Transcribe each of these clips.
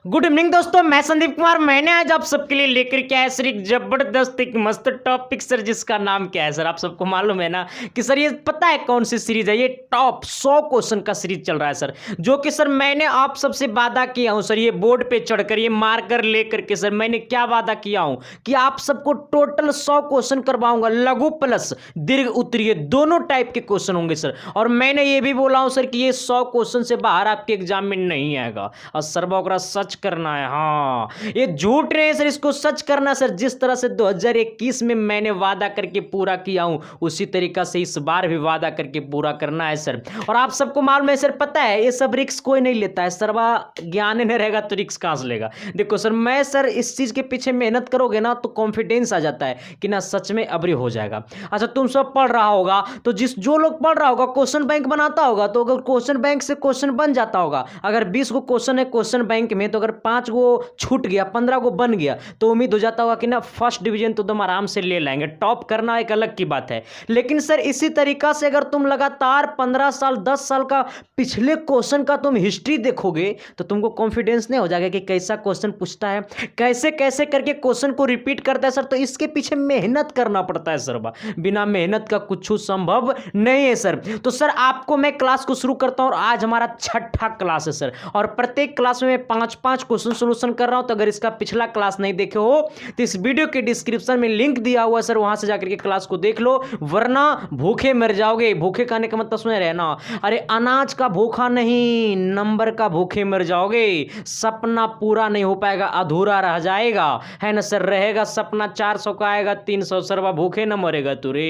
Good evening दोस्तों, मैं संदीप कुमार। मैंने आज आप सबके लिए लेकर के आया सर एक जबरदस्त एक मस्त टॉपिक सर, जिसका नाम क्या है सर? आप सबको मालूम है ना कि सर ये पता है कौन सी सीरीज है? ये टॉप 100 क्वेश्चन का सीरीज चल रहा है सर, जो कि सर मैंने आप सबसे वादा किया हूं सर, ये बोर्ड पे चढ़कर ये मार्कर लेकर के सर मैंने क्या वादा किया हूं कि आप सबको टोटल 100 क्वेश्चन करवाऊंगा, लघु प्लस दीर्घ उत्तरीय दोनों टाइप के क्वेश्चन होंगे सर। और मैंने ये भी बोला हूं सर कि ये 100 क्वेश्चन से बाहर आपके एग्जाम में नहीं आएगा और सर ओकरा सच करना है। हाँ, ये झूठ नहीं है सर, इसको सच करना सर। जिस तरह से 2021 में मैंने वादा करके पूरा किया हूं, उसी तरीका से इस बार भी वादा करके पूरा करना है सर। और आप सबको मालूम है सर, पता है ये सब रिस्क कोई नहीं लेता है, सर्वा ज्ञान नहीं रहेगा तो रिस्क कहां से लेगा? देखो सर, मैं सर इस चीज के पीछे मेहनत करोगे ना तो कॉन्फिडेंस आ जाता है कि ना सच में अबरी हो जाएगा। अच्छा, तुम सब पढ़ रहा होगा तो जो लोग पढ़ रहा होगा क्वेश्चन बैंक बनाता होगा, तो अगर क्वेश्चन बैंक से क्वेश्चन बन जाता होगा, अगर 20 गो क्वेश्चन है क्वेश्चन बैंक में, तो अगर 5 गो छूट गया 15 गो बन गया तो उम्मीद हो जाता होगा कि ना फर्स्ट डिवीजन तो तुम आराम से ले लाएंगे। टॉप करना एक अलग की बात है, लेकिन सर इसी तरीका से अगर तुम लगातार 15 साल 10 साल का पिछले क्वेश्चन का तुम हिस्ट्री देखोगे तो तुमको कॉन्फिडेंस नहीं हो जाएगा कि कैसा क्वेश्चन पूछता है, कैसे कैसे करके क्वेश्चन को रिपीट करता है सर। तो इसके पीछे मेहनत करना पड़ता है सर, बिना मेहनत का कुछ संभव नहीं है सर। तो सर आपको मैं क्लास को शुरू करता हूं और आज हमारा 6ठा क्लास है सर, और प्रत्येक क्लास में 5-5 क्वेश्चन सोल्यूशन कर रहा हूं। तो अगर इसका पिछला क्लास नहीं देखे हो तो इस वीडियो के डिस्क्रिप्शन में लिंक दिया हुआ है सर, वहां से जाकर के क्लास को देख लो, वरना भूखे मर जाओगे। भूखे खाने का मतलब समझ रहे ना, अरे अनाज का भूखा नहीं, नंबर का भूखे मर जाओगे। सपना पूरा नहीं हो पाएगा, अधूरा रह जाएगा, है ना सर। रहेगा सपना 400 का, आएगा 300, सरवा भूखे न मरेगा तू रे।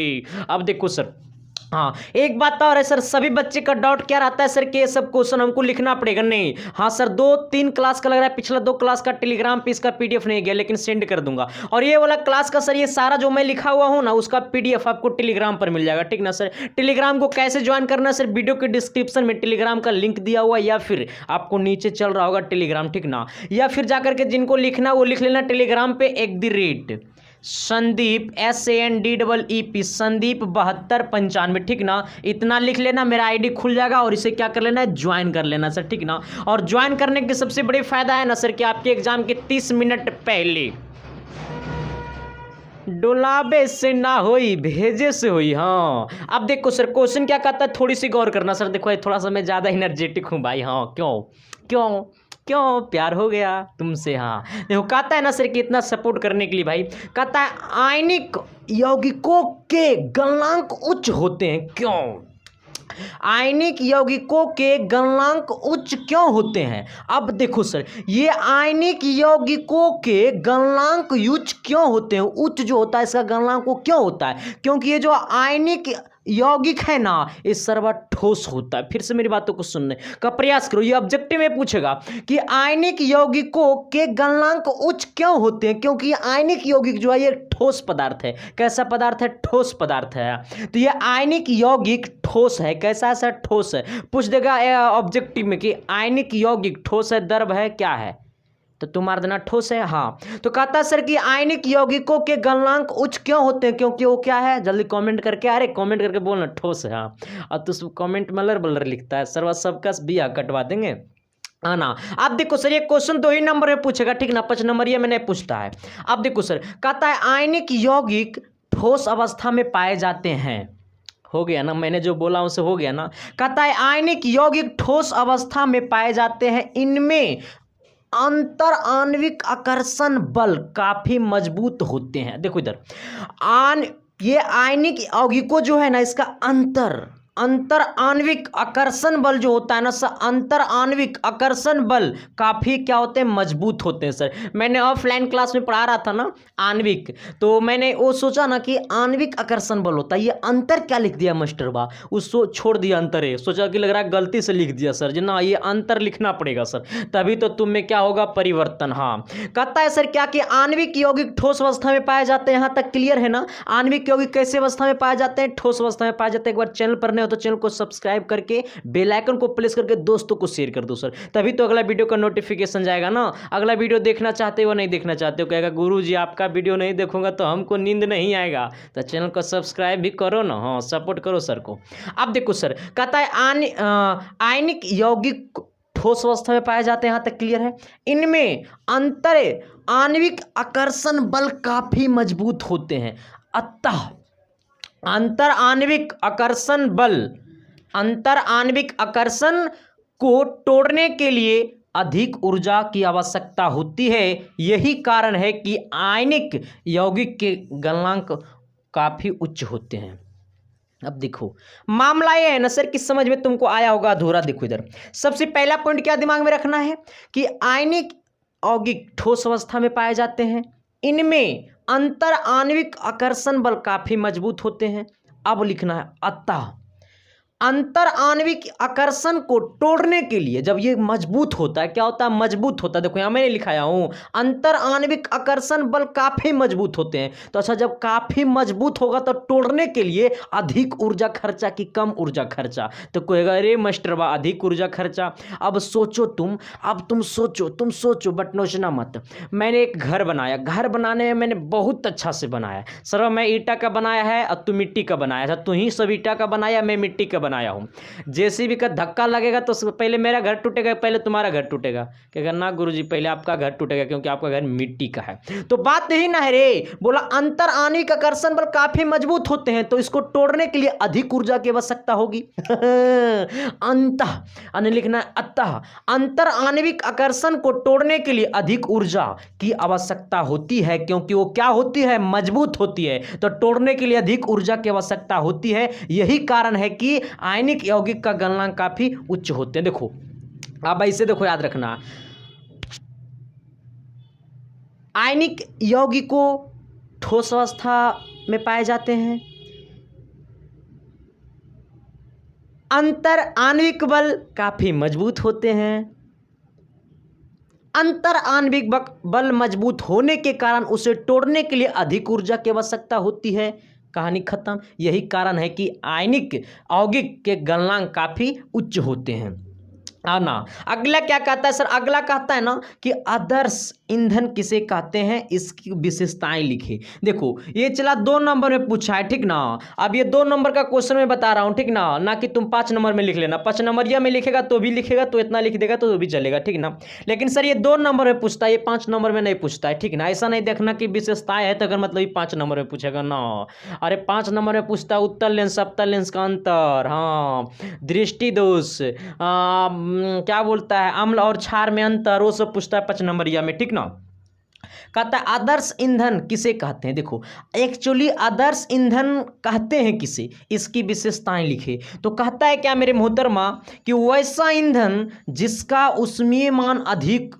अब देखो सर, हाँ एक बात और है सर, सभी बच्चे का डाउट क्या रहता है सर कि ये सब क्वेश्चन हमको लिखना पड़ेगा? नहीं, हाँ सर 2-3 क्लास का लग रहा है, पिछला 2 क्लास का टेलीग्राम पे इसका पीडीएफ नहीं गया, लेकिन सेंड कर दूंगा। और ये वाला क्लास का सर ये सारा जो मैं लिखा हुआ हूँ ना, उसका पीडीएफ आपको टेलीग्राम पर मिल जाएगा, ठीक ना सर। टेलीग्राम को कैसे ज्वाइन करना है सर? वीडियो के डिस्क्रिप्शन में टेलीग्राम का लिंक दिया हुआ, या फिर आपको नीचे चल रहा होगा टेलीग्राम, ठीक ना। या फिर जाकर के जिनको लिखना वो लिख लेना टेलीग्राम पे संदीप SANDEEP संदीप 7295, ठीक ना। इतना लिख लेना, मेरा आईडी खुल जाएगा और इसे क्या कर लेना है, ज्वाइन कर लेना सर, ठीक ना। और ज्वाइन करने के सबसे बड़ी फायदा है ना सर कि आपके एग्जाम के 30 मिनट पहले डोलाबे से ना होई, भेजे से होई। हाँ, अब देखो सर क्वेश्चन क्या कहता है, थोड़ी सी गौर करना सर। देखो थोड़ा सा मैं ज़्यादा एनर्जेटिक हूँ भाई। हाँ, क्यों क्यों क्यों प्यार हो गया तुमसे? हाँ देखो, कहता है ना सर कि इतना सपोर्ट करने के लिए भाई, कहता है आयनिक यौगिकों के गलनांक उच्च होते हैं। क्यों आयनिक यौगिकों के गलनांक उच्च क्यों होते हैं? अब देखो सर, ये आयनिक यौगिकों के गलनांक उच्च क्यों होते हैं? उच्च जो होता है इसका गलनांक वो क्यों होता है? क्योंकि ये जो आयनिक यौगिक है ना, ये सर्वा ठोस होता है। फिर से मेरी बातों को सुनने का प्रयास करो, ये ऑब्जेक्टिव में पूछेगा कि आयनिक यौगिकों के गलनांक उच्च क्यों होते हैं? क्योंकि आयनिक यौगिक जो है ये ठोस पदार्थ है। कैसा पदार्थ है? ठोस पदार्थ है। तो ये आयनिक यौगिक ठोस है। कैसा है सर? ठोस है। पूछ देगा ऑब्जेक्टिव में कि आयनिक यौगिक ठोस है, द्रव है, क्या है? तो तुम मार देना ठोस है। हाँ, तो कहता सर कि आयनिक यौगिकों के गलनांक उच्च क्यों होते हैं? क्योंकि वो क्या है? जल्दी कमेंट करके, अरे कमेंट करके बोलना ठोस है। हाँ, और तू कमेंट मलर बलर लिखता है, सर्वा सबका बिया कटवा देंगे। हाँ ना। अब देखो सर, ये क्वेश्चन 2 ही नंबर में पूछेगा, ठीक ना। 5 नंबर ये मैंने पूछता है। अब देखो सर, कहता है आयनिक यौगिक ठोस अवस्था में पाए जाते हैं। हो गया ना, मैंने जो बोला उसे हो गया ना। कहता है आयनिक यौगिक ठोस अवस्था में पाए जाते हैं, इनमें अंतर आणविक आकर्षण बल काफी मजबूत होते हैं। देखो इधर ये आयनिक यौगिकों जो है ना, इसका अंतर आणविक आकर्षण बल जो होता है ना सर, अंतर आणविक आकर्षण बल काफी क्या होते हैं? मजबूत होते हैं सर। मैंने ऑफलाइन क्लास में पढ़ा रहा था ना आणविक, तो मैंने वो सोचा ना कि आणविक आकर्षण बल होता है, ये अंतर क्या लिख दिया मास्टर बा, उसको छोड़ दिया अंतर है, सोचा कि लग रहा है गलती से लिख दिया सर जी ना, ये अंतर लिखना पड़ेगा सर, तभी तो तुम में क्या होगा, परिवर्तन। हाँ, कहता है सर क्या कि आणविक यौगिक ठोस अवस्था में पाए जाते हैं। यहाँ तक क्लियर है ना? आणविक यौगिक कैसे अवस्था में पाए जाते हैं? ठोस अवस्था में पाए जाते हैं। एक बार चैनल पर नए हो तो चैनल को सब्सक्राइब करके बेल आइकन को प्रेस करके दोस्तों को शेयर कर दो सर, तभी तो अगला वीडियो का नोटिफिकेशन जाएगा ना। अगला वीडियो देखना चाहते हो नहीं देखना चाहते हो, कहेगा गुरुजी आपका वीडियो नहीं देखूंगा तो हमको नींद नहीं आएगा, तो चैनल को सब्सक्राइब भी करो ना। हाँ, सपोर्ट करो सर को। अब देखो सर, कहता है आयनिक यौगिक ठोस अवस्था में पाए जाते हैं, यहाँ तक क्लियर है। इनमें अंतर आणविक आकर्षण बल काफी मजबूत होते हैं, अतः अंतर आणविक आकर्षण को तोड़ने के लिए अधिक ऊर्जा की आवश्यकता होती है। यही कारण है कि आयनिक यौगिक के गलनांक काफी उच्च होते हैं। अब देखो मामला ये है ना सर कि समझ में तुमको आया होगा अधूरा। देखो इधर सबसे पहला पॉइंट क्या दिमाग में रखना है कि आयनिक यौगिक ठोस अवस्था में पाए जाते हैं, इनमें अंतर आणविक आकर्षण बल काफी मजबूत होते हैं। अब लिखना है अतः अंतर आणविक आकर्षण को तोड़ने के लिए, जब ये मजबूत होता है, क्या होता है, मजबूत होता है। देखो यहाँ मैंने लिखाया हूँ अंतर आणविक आकर्षण बल काफी मजबूत होते हैं। तो अच्छा जब काफी मजबूत होगा तो तोड़ने के लिए अधिक ऊर्जा खर्चा की कम ऊर्जा खर्चा। तो कहेगा अरे मास्टरवा अधिक ऊर्जा खर्चा। अब सोचो तुम सोचो बट नोचना मत। मैंने एक घर बनाया, घर बनाने में मैंने बहुत अच्छा से बनाया सर। मैं ईटा का बनाया है और तू मिट्टी का बनाया था। तू ही सब ईटा का बनाया, मैं मिट्टी का बनाया हूँ। जेसीबी का धक्का लगेगा तो पहले मेरा घर टूटेगा, पहले तुम्हारा घर टूटेगा। कहेगा ना गुरुजी पहले आपका घर टूटेगा क्योंकि आपका घर मिट्टी का है। तो बात यही ना है रे। बोला अंतर आणविक आकर्षण बल काफी मजबूत होते हैं तो इसको तोड़ने के लिए अधिक ऊर्जा की आवश्यकता होगी। लिखना है अतः अंतर आणविक आकर्षण को तोड़ने के लिए अधिक ऊर्जा की आवश्यकता होती है, क्योंकि वो क्या होती है, मजबूत होती है। तो तोड़ने के लिए अधिक ऊर्जा की आवश्यकता होती है। यही कारण है कि आयनिक यौगिक का गलनांक काफी उच्च होते हैं। देखो अब इसे देखो याद रखना, आयनिक यौगिकों ठोस अवस्था में पाए जाते हैं, अंतर आणविक बल काफी मजबूत होते हैं। अंतर आणविक बल मजबूत होने के कारण उसे तोड़ने के लिए अधिक ऊर्जा की आवश्यकता होती है। कहानी खत्म। यही कारण है कि आयनिक यौगिक के गलनांक काफी उच्च होते हैं। आना अगला क्या कहता है सर, अगला कहता है ना कि आदर्श ईंधन किसे कहते हैं, इसकी विशेषताएं लिखे। देखो ये चला 2 नंबर में पूछा है, ठीक ना। अब ये 2 नंबर का क्वेश्चन मैं बता रहा हूँ, ठीक ना कि तुम 5 नंबर में लिख लेना। 5 नंबरिया में लिखेगा तो भी लिखेगा, तो इतना लिख देगा तो भी चलेगा, ठीक ना। लेकिन सर ये 2 नंबर में पूछता है, ये 5 नंबर में नहीं पूछता है, ठीक ना। ऐसा नहीं देखना कि विशेषताएं है तो अगर मतलब ये 5 नंबर में पूछेगा ना। अरे 5 नंबर में पूछता है उत्तल लेंस अवतल लेंस का अंतर, हाँ, दृष्टि दोष, क्या बोलता है, अम्ल और क्षार में अंतर, वो सब पूछता है 5 नंबरिया में, ठीक ना। कहता है आदर्श ईंधन किसे कहते हैं। देखो एक्चुअली आदर्श ईंधन कहते हैं किसे, इसकी विशेषताएं लिखे। तो कहता है क्या मेरे मोहतरमा कि वैसा ईंधन जिसका ऊष्मीय मान अधिक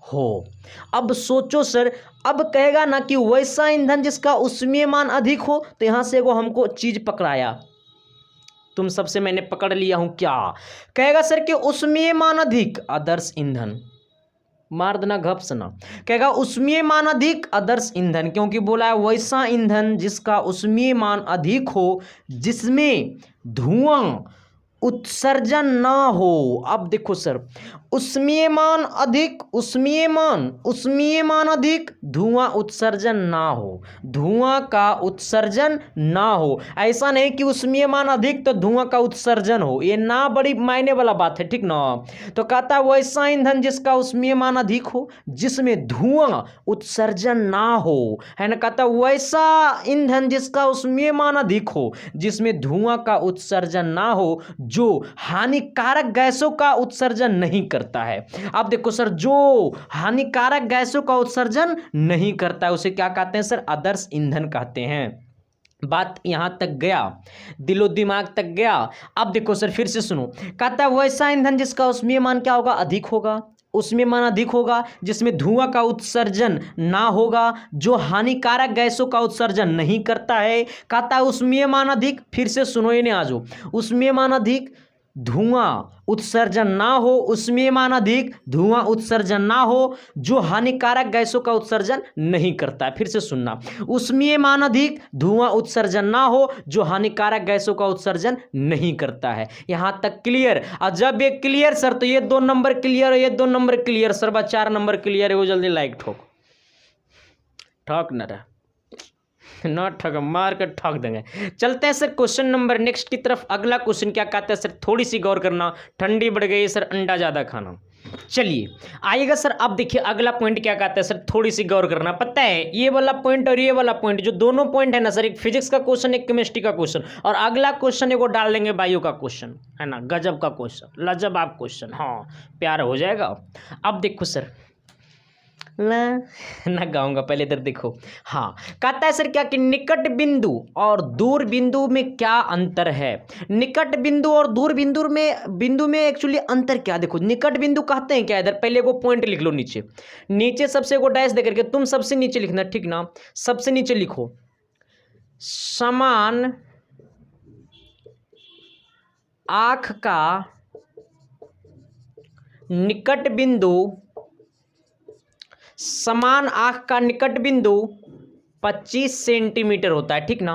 हो। अब सोचो सर, अब कहेगा ना कि वैसा ईंधन जिसका ऊष्मीय मान अधिक हो, तो यहां से वो हमको चीज पकड़ाया, तुम सबसे मैंने पकड़ लिया हूं। क्या कहेगा सर कि ऊष्मीय मान अधिक आदर्श ईंधन, मार देना घप्स ना। कहेगा ऊष्मीय मान अधिक आदर्श ईंधन, क्योंकि बोला है वैसा ईंधन जिसका ऊष्मीय मान अधिक हो, जिसमें धुआं उत्सर्जन ना हो। अब देखो सर, ऊष्मीय मान अधिक, ऊष्मीय मान अधिक, धुआं उत्सर्जन ना हो, धुआं का उत्सर्जन ना हो। ऐसा नहीं कि ऊष्मीय मान अधिक तो धुआं का उत्सर्जन हो, ये ना बड़ी मायने वाला बात है, ठीक ना। तो कहता है वैसा ईंधन जिसका ऊष्मीय मान अधिक हो, जिसमें धुआं उत्सर्जन ना हो, है ना। कहता है वैसा ईंधन जिसका ऊष्मीय मान अधिक हो, जिसमें धुआं का उत्सर्जन ना हो, जो हानिकारक गैसों का उत्सर्जन नहीं करता है। अब देखो सर, जो हानिकारक गैसों का उत्सर्जन नहीं करता है उसे क्या कहते हैं सर, आदर्श ईंधन कहते हैं। बात यहां तक गया, दिलो दिमाग तक गया। अब देखो सर फिर से सुनो, कहता है वैसा ईंधन जिसका ऊष्मीय मान क्या होगा, अधिक होगा, उसमें मान अधिक होगा, जिसमें धुआं का उत्सर्जन ना होगा, जो हानिकारक गैसों का उत्सर्जन नहीं करता है। कहता है उसमें मान अधिक, फिर से सुनो ये नहीं आ जाओ, उसमें मान अधिक, धुआं उत्सर्जन ना हो, उसमें मान अधिक, धुआं उत्सर्जन ना हो, जो हानिकारक गैसों का उत्सर्जन नहीं करता है। फिर से सुनना, उसमें मान अधिक, धुआं उत्सर्जन ना हो, जो हानिकारक गैसों का उत्सर्जन नहीं करता है। यहां तक क्लियर। और जब ये क्लियर सर, तो ये 2 नंबर क्लियर है, ये 2 नंबर क्लियर सर, बस 4 नंबर क्लियर है। वो जल्दी लाइक ठोक न रहा। ना ठग, मार कर ठग देंगे। चलते हैं सर क्वेश्चन नंबर नेक्स्ट की तरफ। अगला क्वेश्चन क्या कहता है सर, थोड़ी सी गौर करना, ठंडी बढ़ गई सर, अंडा ज़्यादा खाना। चलिए आइएगा सर, अब देखिए अगला पॉइंट क्या कहता है सर, थोड़ी सी गौर करना। पता है ये वाला पॉइंट और ये वाला पॉइंट, जो दोनों पॉइंट है ना सर, एक फिजिक्स का क्वेश्चन, एक केमिस्ट्री का क्वेश्चन, और अगला क्वेश्चन है वो डाल देंगे बायो का क्वेश्चन, है ना। गजब का क्वेश्चन, लाजवाब क्वेश्चन, हाँ प्यार हो जाएगा। अब देखो सर, ना गाऊंगा, पहले इधर देखो। हाँ कहता है सर क्या कि निकट बिंदु और दूर बिंदु में क्या अंतर है। निकट बिंदु और दूर बिंदु में एक्चुअली अंतर क्या, देखो निकट बिंदु कहते हैं क्या, इधर पहले वो पॉइंट लिख लो, नीचे नीचे सबसे को डैश दे करके, तुम सबसे नीचे लिखना, ठीक ना। सबसे नीचे लिखो समान आंख का निकट बिंदु, समान आंख का निकट बिंदु 25 सेंटीमीटर होता है, ठीक ना।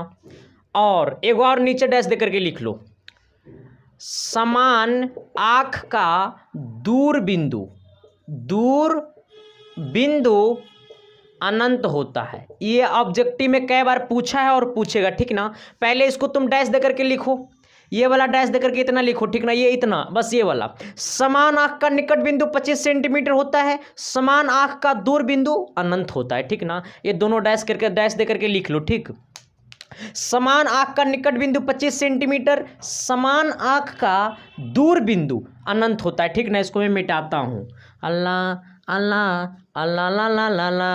और एक और नीचे डैश दे करके लिख लो समान आंख का दूर बिंदु अनंत होता है। ये ऑब्जेक्टिव में कई बार पूछा है और पूछेगा, ठीक ना। पहले इसको तुम डैश दे करके लिखो, ये वाला डैश दे करके इतना लिखो, ठीक ना, ये इतना, बस ये वाला। समान आंख का निकट बिंदु 25 सेंटीमीटर होता है, समान आंख का दूर बिंदु अनंत होता है, ठीक ना। ये दोनों डैश दे करके लिख लो, ठीक। समान आंख का निकट बिंदु 25 सेंटीमीटर, समान आंख का दूर बिंदु अनंत होता है, ठीक ना। इसको मैं मिटाता हूं, अल्लाह अल्लाह अल्लाह ला ला ला ला,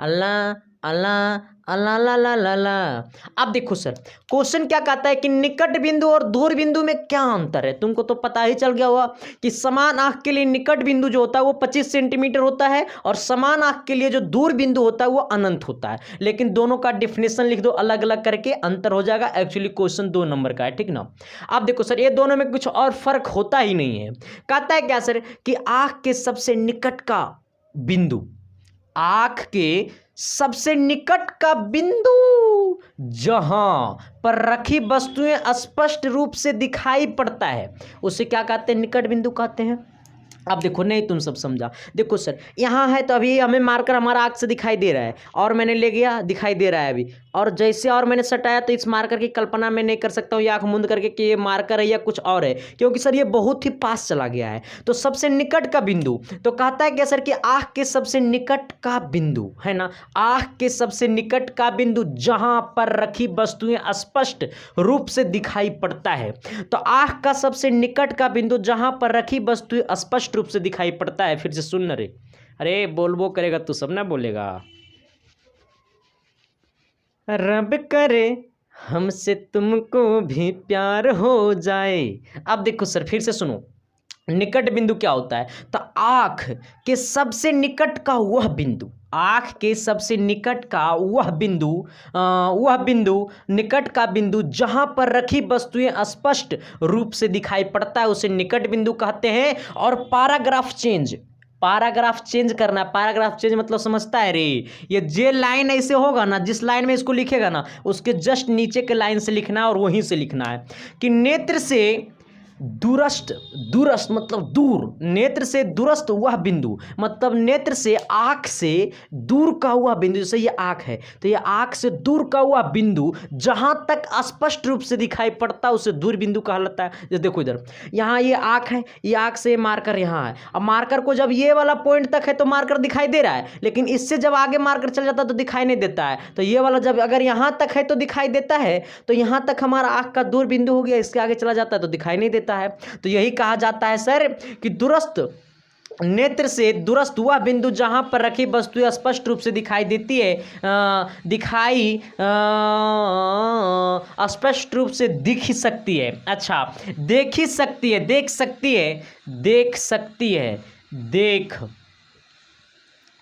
अल्लाह अल्लाह अल्लाह ला ला ला ला। अब देखो सर क्वेश्चन क्या कहता है कि निकट बिंदु और दूर बिंदु में क्या अंतर है। तुमको तो पता ही चल गया होगा कि समान आंख के लिए निकट बिंदु जो होता है वो 25 सेंटीमीटर होता है, और समान आंख के लिए जो दूर बिंदु होता है वो अनंत होता है। लेकिन दोनों का डिफिनेशन लिख दो अलग अलग करके, अंतर हो जाएगा। एक्चुअली क्वेश्चन 2 नंबर का है, ठीक ना। अब देखो सर ये दोनों में कुछ और फर्क होता ही नहीं है। कहता है क्या सर कि आंख के सबसे निकट का बिंदु, आंख के सबसे निकट का बिंदु जहां पर रखी वस्तुएं स्पष्ट रूप से दिखाई पड़ता है, उसे क्या कहते हैं, निकट बिंदु कहते हैं। अब देखो, नहीं तुम सब समझा। देखो सर यहाँ है तो अभी हमें मार्कर हमारा आंख से दिखाई दे रहा है, और मैंने ले गया दिखाई दे रहा है अभी, और जैसे और मैंने सटाया तो इस मार्कर की कल्पना मैं नहीं कर सकता हूँ ये आंख मूंद करके कि ये मार्कर है या कुछ और है, क्योंकि सर ये बहुत ही पास चला गया है। तो सबसे निकट का बिंदु तो कहता है क्या सर कि आंख के सबसे निकट का बिंदु, है ना, आंख के सबसे निकट का बिंदु जहां पर रखी वस्तुएं स्पष्ट रूप से दिखाई पड़ता है। तो आंख का सबसे निकट का बिंदु जहां पर रखी वस्तुएं स्पष्ट रूप से दिखाई पड़ता है। फिर से सुन रे, अरे बोलबो करेगा तू सब ना बोलेगा। रब करे हमसे तुमको भी प्यार हो जाए। अब देखो सर फिर से सुनो, निकट बिंदु क्या होता है, तो आंख के सबसे निकट का वह बिंदु, आंख के सबसे निकट का वह बिंदु निकट का बिंदु जहां पर रखी वस्तुएं स्पष्ट रूप से दिखाई पड़ता है, उसे निकट बिंदु कहते हैं। और पैराग्राफ चेंज करना, पैराग्राफ चेंज मतलब समझता है रे, ये जे लाइन ऐसे होगा ना, जिस लाइन में इसको लिखेगा ना उसके जस्ट नीचे के लाइन से लिखना है, और वहीं से लिखना है कि नेत्र से दूरस्थ मतलब दूर, नेत्र से दूरस्थ वह बिंदु मतलब नेत्र से आंख से दूर का हुआ बिंदु। जैसे ये आंख है तो ये आंख से दूर का हुआ बिंदु जहां तक स्पष्ट रूप से दिखाई पड़ता है उसे दूर बिंदु कहलाता है। जैसे देखो इधर, यहाँ ये आंख है, ये आंख से मार्कर यहाँ है। अब मार्कर को जब ये वाला पॉइंट तक है तो मार्कर दिखाई दे रहा है, लेकिन इससे जब आगे मार्कर चल जाता है तो दिखाई नहीं देता है। तो ये वाला जब अगर यहाँ तक है तो दिखाई देता है, तो यहाँ तक हमारा आंख का दूर बिंदु हो गया, इसके आगे चला जाता है तो दिखाई नहीं देता है। तो यही कहा जाता है सर कि दूरस्थ, नेत्र से दूरस्थ वह बिंदु जहां पर रखी वस्तु स्पष्ट रूप से दिखाई देती है, स्पष्ट रूप से दिख ही सकती है। अच्छा, देख ही सकती है, देख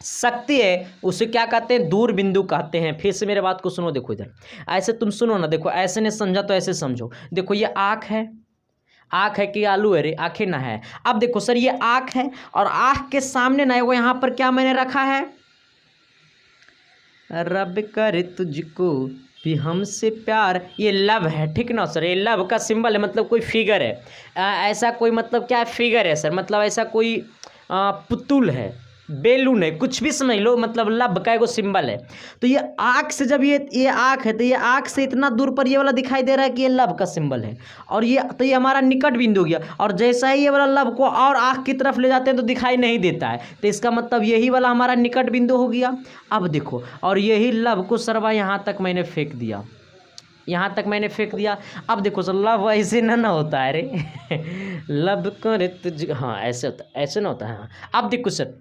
सकती है, उसे क्या कहते हैं, दूर बिंदु कहते हैं। फिर से मेरे बात को सुनो, देखो इधर ऐसे तुम सुनो ना, देखो ऐसे नहीं समझा तो ऐसे समझो। देखो ये आँख है कि आलू है रे, आँखें ना है। अब देखो सर ये आँख है, और आँख के सामने ना है वो यहाँ पर क्या मैंने रखा है, रब करे तुझको भी हमसे प्यार, ये लव है, ठीक ना सर। ये लव का सिंबल है, मतलब कोई फिगर है, ऐसा कोई मतलब क्या फिगर है सर, मतलब ऐसा कोई पुतुल है बेलून है, कुछ भी समझ लो, मतलब लव का एगो सिंबल है। तो ये आँख से जब ये आँख है, तो ये आँख से इतना दूर पर ये वाला दिखाई दे रहा है कि ये लव का सिंबल है। और ये तो ये हमारा निकट बिंदु हो गया। और जैसा ही ये वाला लव को और आँख की तरफ ले जाते हैं तो दिखाई नहीं देता है, तो इसका मतलब यही वाला हमारा निकट बिंदु हो गया। अब देखो, और यही लव को सरवा यहाँ तक मैंने फेंक दिया, यहाँ तक मैंने फेंक दिया। अब देखो सर, लव ऐसे ना होता है रे लव करे तुझ, हाँ ऐसे होता है, ऐसे ना होता है। हाँ अब देखो सर,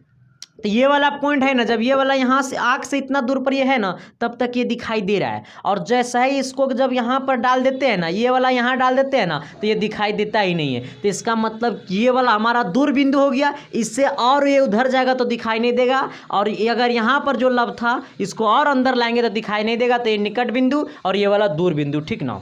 तो ये वाला पॉइंट है ना, जब ये वाला यहाँ से आँख से इतना दूर पर ये है ना, तब तक ये दिखाई दे रहा है। और जैसा ही इसको जब यहाँ पर डाल देते हैं ना, ये वाला यहाँ डाल देते हैं ना, तो ये दिखाई देता ही नहीं है। तो इसका मतलब ये वाला हमारा दूर बिंदु हो गया, इससे और ये उधर जाएगा तो दिखाई नहीं देगा। और ये अगर यहाँ पर जो लव था इसको और अंदर लाएंगे तो दिखाई नहीं देगा। तो ये निकट बिंदु और ये वाला दूर बिंदु, ठीक ना।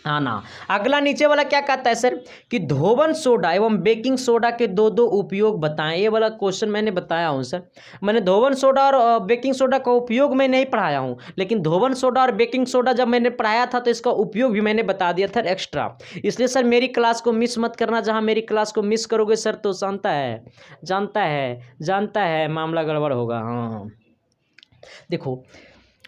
हाँ ना। अगला नीचे वाला क्या कहता है सर कि धोवन सोडा एवं बेकिंग सोडा के दो दो उपयोग बताएं। ये वाला क्वेश्चन मैंने बताया हूँ सर, मैंने धोवन सोडा और बेकिंग सोडा का उपयोग मैं नहीं पढ़ाया हूँ, लेकिन धोवन सोडा और बेकिंग सोडा जब मैंने पढ़ाया था तो इसका उपयोग भी मैंने बता दिया था एक्स्ट्रा। इसलिए सर मेरी क्लास को मिस मत करना, जहाँ मेरी क्लास को मिस करोगे सर तो जानता है मामला गड़बड़ होगा। हाँ देखो,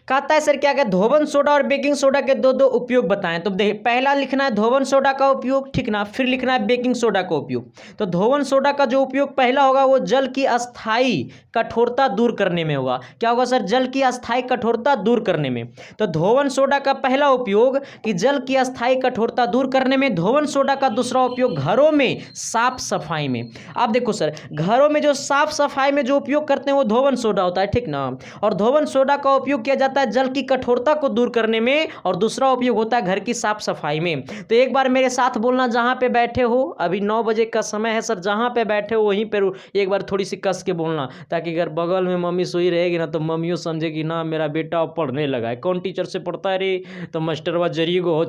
कहता है सर क्या क्या धोवन सोडा और बेकिंग सोडा के दो दो उपयोग बताएं। तो देखिए, पहला लिखना है धोवन सोडा का उपयोग, ठीक ना, फिर लिखना है बेकिंग सोडा का उपयोग। तो धोवन सोडा का जो उपयोग पहला होगा वो जल की अस्थाई कठोरता दूर करने में होगा। क्या होगा सर? जल की अस्थाई कठोरता दूर करने में। तो धोवन सोडा का पहला उपयोग कि जल की अस्थाई कठोरता दूर करने में। धोवन सोडा का दूसरा उपयोग घरों में साफ सफाई में। आप देखो सर, घरों में जो साफ सफाई में जो उपयोग करते हैं वो धोवन सोडा होता है, ठीक ना। और धोवन सोडा का उपयोग किया जाता है जल की कठोरता को दूर करने में, और दूसरा उपयोग होता है घर की साफ सफाई में। तो एक बार मेरे साथ बोलना, जहां पे बैठे हो, अभी 9 बजे का समय है सर, जहां पे बैठे हो वहीं पे एक बार थोड़ी सी कस के बोलना, ताकि अगर बगल में मम्मी सोई रहेगी ना तो मम्मियों समझेगी ना मेरा बेटा पढ़ने लगा है। कौन टीचर से पढ़ता है रे? तो मास्टरवा जरिए गो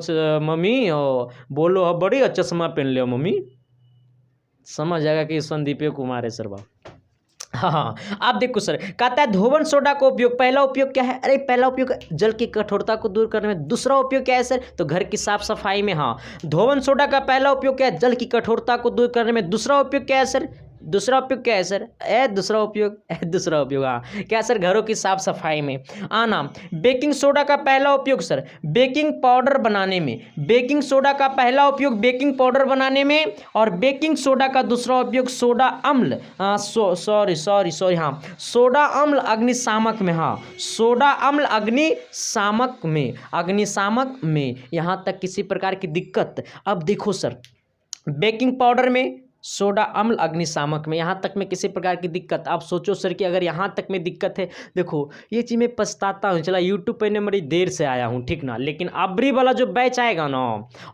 मम्मी और बोलो हो बड़ी चश्मा पहन लियो मम्मी, समझ जाएगा कि संदीप कुमार है सर बा। हाँ आप देखो सर, कहता है धोवन सोडा का उपयोग, पहला उपयोग क्या है? अरे पहला उपयोग जल की कठोरता को दूर करने में। दूसरा उपयोग क्या है सर? तो घर की साफ सफाई में। हाँ, धोवन सोडा का पहला उपयोग क्या है? जल की कठोरता को दूर करने में। दूसरा उपयोग क्या है सर? दूसरा उपयोग क्या है सर? दूसरा उपयोग हाँ क्या सर? घरों की साफ सफाई में। आना, बेकिंग सोडा का पहला उपयोग सर बेकिंग पाउडर बनाने में। बेकिंग सोडा का पहला उपयोग बेकिंग पाउडर बनाने में, और बेकिंग सोडा का दूसरा उपयोग सोडा अम्ल सॉरी हाँ सोडा अम्ल अग्निशामक में। हाँ, सोडा अम्ल अग्निशामक में यहाँ तक किसी प्रकार की दिक्कत। अब देखो सर, बेकिंग पाउडर में, सोडा अम्ल अग्निशामक में, यहाँ तक में किसी प्रकार की दिक्कत। आप सोचो सर कि अगर यहाँ तक में दिक्कत है, देखो ये चीज़ मैं पछताता हूँ, चला यूट्यूब पे बड़ी देर से आया हूँ, ठीक ना। लेकिन अबरी वाला जो बैच आएगा ना,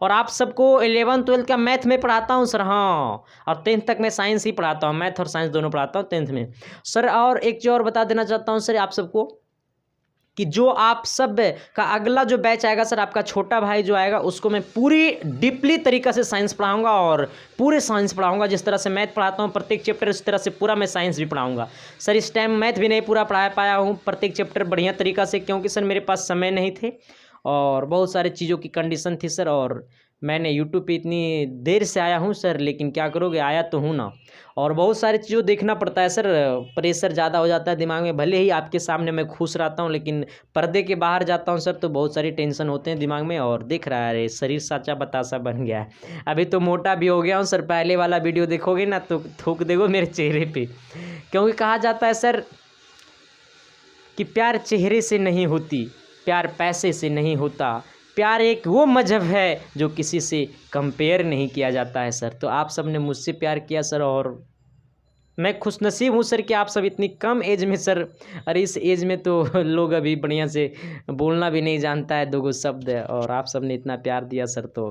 और आप सबको 11th 12th का मैथ में पढ़ाता हूँ सर। हाँ, और 10th तक मैं साइंस ही पढ़ाता हूँ, मैथ और साइंस दोनों पढ़ाता हूँ 10th में सर। और एक चीज़ और बता देना चाहता हूँ सर आप सबको कि जो आप सब का अगला जो बैच आएगा सर, आपका छोटा भाई जो आएगा उसको मैं पूरी डीपली तरीक़ा से साइंस पढ़ाऊंगा, और पूरे साइंस पढ़ाऊंगा। जिस तरह से मैथ पढ़ाता हूं प्रत्येक चैप्टर, उस तरह से पूरा मैं साइंस भी पढ़ाऊंगा सर। इस टाइम मैथ भी नहीं पूरा पढ़ा पाया हूं प्रत्येक चैप्टर बढ़िया तरीक़ा से, क्योंकि सर मेरे पास समय नहीं थे और बहुत सारी चीज़ों की कंडीशन थी सर। और मैंने यूट्यूब पे इतनी देर से आया हूँ सर, लेकिन क्या करोगे, आया तो हूँ ना। और बहुत सारी चीज़ों देखना पड़ता है सर, प्रेशर ज़्यादा हो जाता है दिमाग में। भले ही आपके सामने मैं खुश रहता हूँ, लेकिन पर्दे के बाहर जाता हूँ सर तो बहुत सारी टेंशन होते हैं दिमाग में। और दिख रहा है शरीर साचा बतासा बन गया है। अभी तो मोटा भी हो गया हूँ सर, पहले वाला वीडियो देखोगे ना तो थूक देखो मेरे चेहरे पर, क्योंकि कहा जाता है सर कि प्यार चेहरे से नहीं होती, प्यार पैसे से नहीं होता, प्यार एक वो मजहब है जो किसी से कंपेयर नहीं किया जाता है सर। तो आप सब ने मुझसे प्यार किया सर, और मैं खुशनसीब हूँ सर कि आप सब इतनी कम एज में सर, अरे इस एज में तो लोग अभी बढ़िया से बोलना भी नहीं जानता है 2 शब्द, और आप सब ने इतना प्यार दिया सर। तो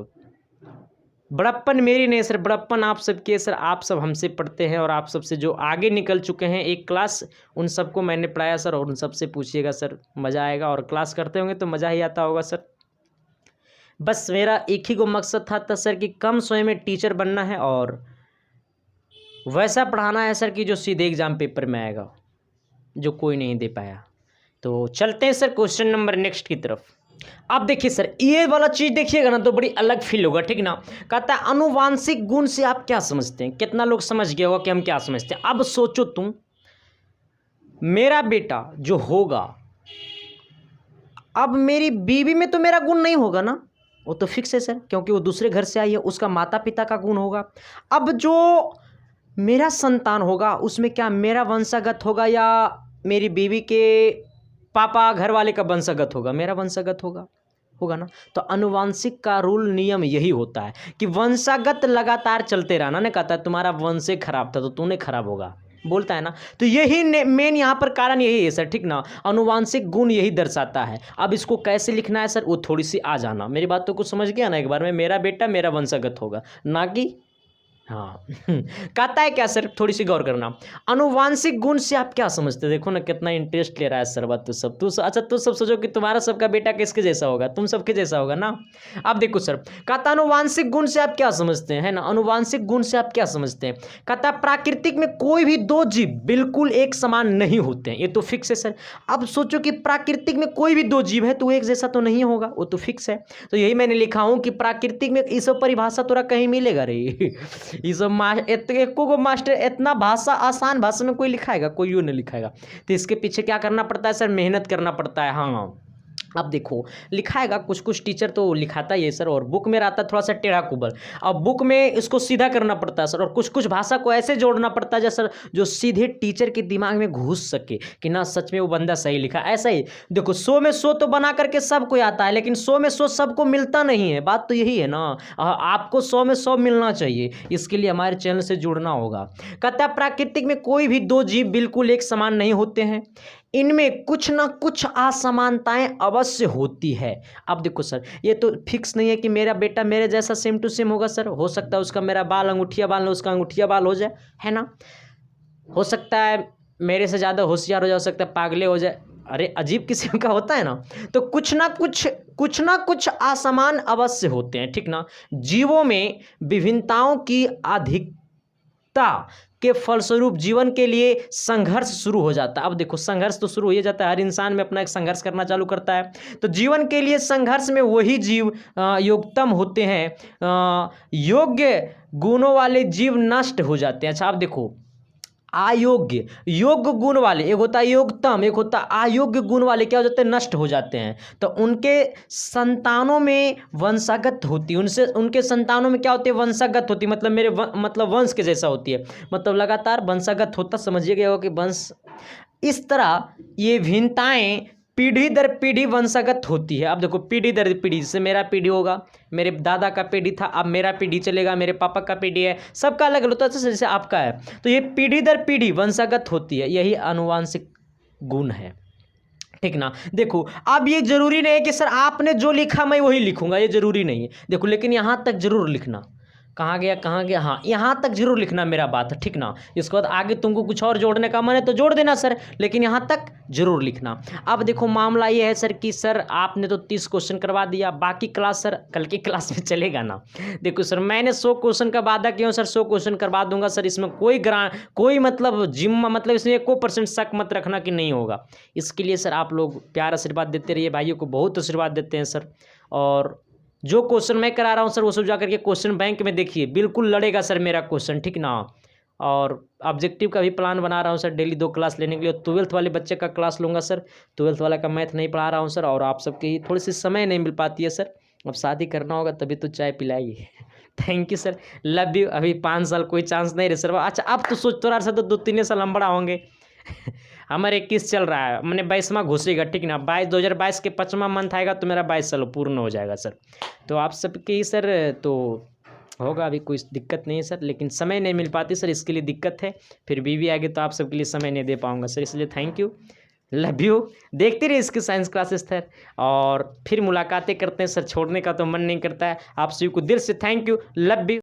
बड़प्पन मेरी नहीं सर, बड़प्पन आप सब के सर। आप सब हमसे पढ़ते हैं, और आप सब से जो आगे निकल चुके हैं एक क्लास, उन सबको मैंने पढ़ाया सर। और उन सबसे पूछिएगा सर, मज़ा आएगा। और क्लास करते होंगे तो मज़ा ही आता होगा सर। बस मेरा एक ही को मकसद था सर कि कम समय में टीचर बनना है, और वैसा पढ़ाना है सर कि जो सीधे एग्ज़ाम पेपर में आएगा, जो कोई नहीं दे पाया। तो चलते हैं सर क्वेश्चन नंबर नेक्स्ट की तरफ। अब देखिए सर, ये वाला चीज़ देखिएगा ना तो बड़ी अलग फील होगा, ठीक ना। कहता है अनुवांशिक गुण से आप क्या समझते हैं? कितना लोग समझ गया होगा कि हम क्या समझते हैं। अब सोचो तुम मेरा बेटा जो होगा, अब मेरी बीवी में तो मेरा गुण नहीं होगा ना, वो तो फिक्स है सर, क्योंकि वो दूसरे घर से आई है, उसका माता पिता का गुण होगा। अब जो मेरा संतान होगा उसमें क्या मेरा वंशागत होगा या मेरी बीवी के पापा घर वाले का वंशागत होगा? मेरा वंशागत होगा ना। तो अनुवांशिक का रूल नियम यही होता है कि वंशागत लगातार चलते रहना। ने कहता है तुम्हारा वंश खराब था तो तूने खराब होगा, बोलता है ना। तो यही मेन यहाँ पर कारण यही है सर, ठीक ना। अनुवांशिक गुण यही दर्शाता है। अब इसको कैसे लिखना है सर, वो थोड़ी सी आ जाना। मेरी बात तो कुछ समझ गया ना एक बार में? मेरा बेटा मेरा वंशागत होगा, ना कि हाँ कहता है क्या सर, थोड़ी सी गौर करना। अनुवांशिक गुण से आप क्या समझते हैं? देखो ना कितना इंटरेस्ट ले रहा है सर बात। अच्छा तू सब सोचो कि तुम्हारा सबका बेटा किसके जैसा होगा, तुम सबके जैसा होगा ना। अब देखो सर, कहता अनुवांशिक गुण से आप क्या समझते हैं, है ना। अनुवांशिक गुण से आप क्या समझते हैं? कहता प्राकृतिक में कोई भी दो जीव बिल्कुल एक समान नहीं होते हैं, ये तो फिक्स है सर। अब सोचो कि प्राकृतिक में कोई भी दो जीव है तो एक जैसा तो नहीं होगा, वो तो फिक्स है। तो यही मैंने लिखा हूं कि प्राकृतिक में ये सब परिभाषा तोरा कहीं मिलेगा रे ये सब एको को मास्टर इतना भाषा आसान भाषा में कोई लिखाएगा? कोई यूँ नहीं लिखाएगा। तो इसके पीछे क्या करना पड़ता है सर? मेहनत करना पड़ता है। हाँ अब देखो लिखाएगा, कुछ कुछ टीचर तो लिखाता ही है सर, और बुक में रहता है थोड़ा सा टेढ़ा कुबल। अब बुक में इसको सीधा करना पड़ता है सर, और कुछ कुछ भाषा को ऐसे जोड़ना पड़ता है जैसे जो सीधे टीचर के दिमाग में घुस सके कि ना सच में वो बंदा सही लिखा। ऐसा ही देखो 100 में 100 तो बना करके सबको आता है, लेकिन 100 में 100 सबको मिलता नहीं है। बात तो यही है ना, आपको 100 में 100 मिलना चाहिए, इसके लिए हमारे चैनल से जुड़ना होगा। कहता है प्राकृतिक में कोई भी दो जीव बिल्कुल एक समान नहीं होते हैं, इनमें कुछ ना कुछ असमानताएं अवश्य होती है। अब देखो सर, ये तो फिक्स नहीं है कि मेरा बेटा मेरे जैसा सेम टू सेम होगा सर। हो सकता है उसका मेरा बाल अंगूठिया बाल, उसका अंगूठिया बाल हो जाए, है ना। हो सकता है मेरे से ज़्यादा होशियार हो सकता है पागले हो जाए, अरे अजीब किस्म का होता है ना। तो कुछ ना कुछ असमान अवश्य होते हैं, ठीक ना। जीवों में विभिन्नताओं की अधिकता के फलस्वरूप जीवन के लिए संघर्ष शुरू हो जाता है। अब देखो संघर्ष तो शुरू हो ही जाता है, हर इंसान में अपना एक संघर्ष करना चालू करता है। तो जीवन के लिए संघर्ष में वही जीव योग्यतम होते हैं, योग्य गुणों वाले जीव नष्ट हो जाते हैं। अच्छा अब देखो अयोग्य योग्य गुण वाले, एक होता है योग्यतम, एक होता है अयोग्य गुण वाले, क्या हो जाते हैं? नष्ट हो जाते हैं। तो उनके संतानों में वंशागत होती है, उनसे उनके संतानों में क्या होती है? वंशागत होती है, मतलब मेरे मतलब वंश के जैसा होती है, मतलब लगातार वंशागत होता। समझिएगा कि वंश इस तरह ये भिन्नताएं पीढ़ी दर पीढ़ी वंशागत होती है। अब देखो पीढ़ी दर पीढ़ी, जैसे मेरा पीढ़ी होगा, मेरे दादा का पीढ़ी था, अब मेरा पीढ़ी चलेगा, मेरे पापा का पीढ़ी है, सबका अलग अलग होता है जैसे आपका है। तो ये पीढ़ी दर पीढ़ी वंशागत होती है, यही आनुवांशिक गुण है, ठीक ना। देखो अब ये जरूरी नहीं है कि सर आपने जो लिखा मैं वही लिखूंगा, ये जरूरी नहीं है। देखो लेकिन यहाँ तक जरूर लिखना। कहाँ गया, हाँ यहाँ तक जरूर लिखना मेरा बात, ठीक ना। इसके बाद आगे तुमको कुछ और जोड़ने का मन है तो जोड़ देना सर, लेकिन यहाँ तक जरूर लिखना। अब देखो मामला ये है सर कि सर आपने तो 30 क्वेश्चन करवा दिया, बाकी क्लास सर कल की क्लास में चलेगा ना। देखो सर मैंने 100 क्वेश्चन का वादा किया हूँ सर, 100 क्वेश्चन करवा दूंगा सर। इसमें कोई मतलब जिम्मा मतलब इसमें 1% शक मत रखना कि नहीं होगा। इसके लिए सर आप लोग प्यार आशीर्वाद देते रहिए, भाइयों को बहुत आशीर्वाद देते हैं सर। और जो क्वेश्चन मैं करा रहा हूँ सर वो सब जा करके क्वेश्चन बैंक में देखिए, बिल्कुल लड़ेगा सर मेरा क्वेश्चन, ठीक ना। और ऑब्जेक्टिव का भी प्लान बना रहा हूँ सर, डेली 2 क्लास लेने के लिए। 12th वाले बच्चे का क्लास लूँगा सर, 12th वाला का मैथ नहीं पढ़ा रहा हूँ सर। और आप सबके ही थोड़ी सी समय नहीं मिल पाती है सर, अब शादी करना होगा तभी तो चाय पिलाइए। Thank you sir, love you. अभी 5 साल कोई चांस नहीं रहे सर। अच्छा अब तो सोच तो रहा सर, तो 2-3 साल हम बड़ा होंगे। हमारे 21 चल रहा है, मैंने 22वां घुसेगा, ठीक ना। 2022 के 5वां मंथ आएगा तो मेरा 22 साल पूर्ण हो जाएगा सर। तो आप सबके ही सर तो होगा, अभी कोई दिक्कत नहीं है सर, लेकिन समय नहीं मिल पाती सर, इसके लिए दिक्कत है। फिर बीवी आगे तो आप सबके लिए समय नहीं दे पाऊंगा सर, इसलिए थैंक यू, लव यू। देखते रहिए इसके साइंस क्लासेस सर, और फिर मुलाकातें करते हैं सर। छोड़ने का तो मन नहीं करता है। आप सभी को दिल से थैंक यू, लव यू।